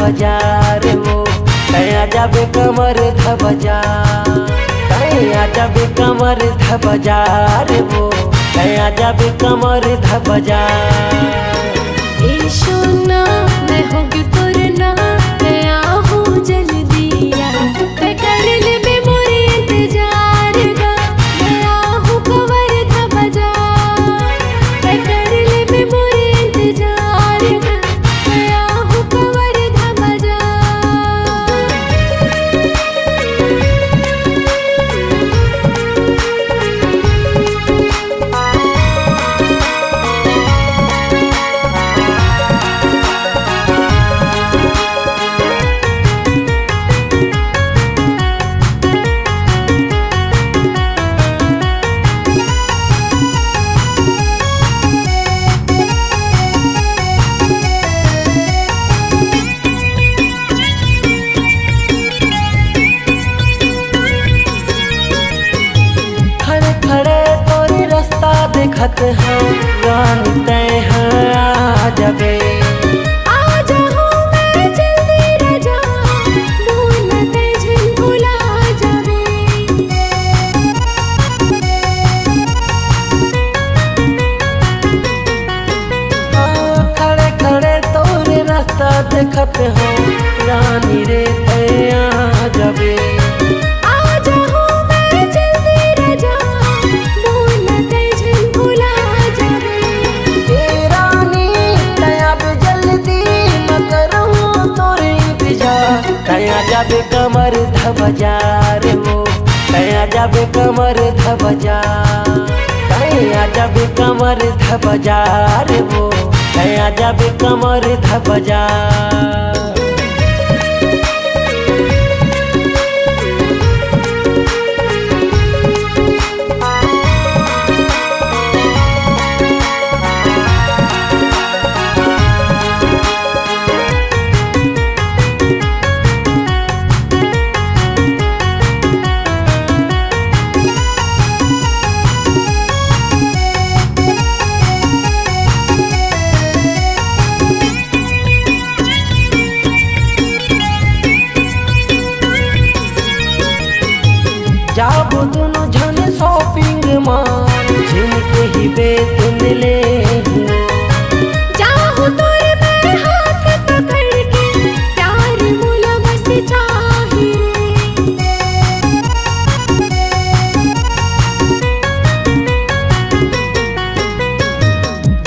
बाजार वो कया जाबे कमर ध बाजार, कया जाबे कमर ध बाजार वो कया जाबे कमर ध बाजार। ए सोना मैं होगी तोरना मैं आहूं जल्दिया मैं कर ले मोरे इंतजार गा मैं आहूं कमर ध बाजार मैं कर ले मोरे इंतजार गा मैं आहूं कमर ध बाजार। खड़े खड़े तोरे रास्ता देखत हैं रानी तय है आ जाबे, आ जाऊं मैं जल्दी राजा भूल मत झुलमुला जावे। खड़े खड़े तोरे रास्ता देखत हैं रानी रे तय आ जाबे, आ जाऊं मैं जल्दी राजा भूल मत झुलमुला जावे। ए रानी तया बे जल्दी न करूं तोरे इंतजार, कया जाबे कमर ध बाजार वो कया जाबे कमर ध बाजार, कया जाबे कमर ध बाजार वो कया जाबे कमर ध बाजार। जाबो दोनों जने शॉपिंग मॉल जिनके ही बेतन ले जाऊं तोरे मैं हाथ पकड़ के प्यार मुला बस चाहिए।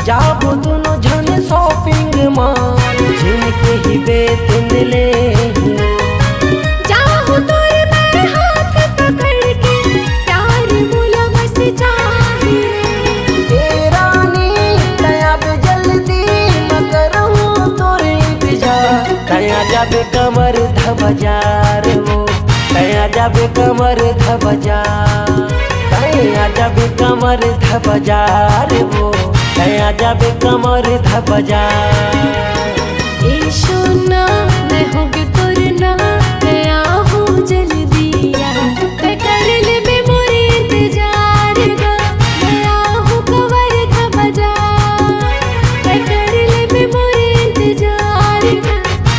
जाबो दोनों जने शॉपिंग मॉल जिनके ही बेतन ले जाऊं तोरे मैं हाथ पकड़ के प्यार मुला बस चाहिए। ए रानी तया बे जल्दी न करूं तोरे इंतजार, कया जाबे कमर ध बाजार वो कया जाबे कमर ध बाजार, कया जाबे कमर ध बाजार वो कया जाबे कमर ध बाजार। ए सोना मैं होगी तोरना मैं आहूं जल्दिया मैं कर ले मोरे इंतजार गा मैं आहूं कमर ध बाजार मैं कर ले मोरे इंतजार गा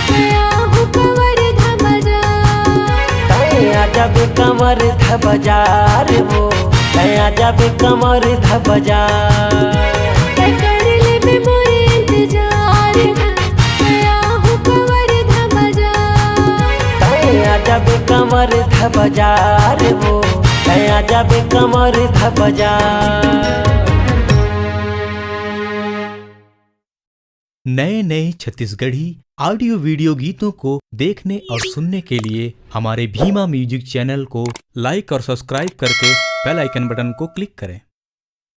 मैं आहूं कमर ध बाजार। कया जाबे कमर ध बाजार वो कया जाबे कमर ध बाजार, मैं कर ले मोरे इंतजार गा मैं आहूं कमर ध बाजार। कया जाबे कमर ध बाजार वो कया जाबे कमर ध बाजार। नए नए छत्तीसगढ़ी ऑडियो वीडियो गीतों को देखने और सुनने के लिए हमारे भीमा म्यूजिक चैनल को लाइक और सब्सक्राइब करके बेल आइकन बटन को क्लिक करें।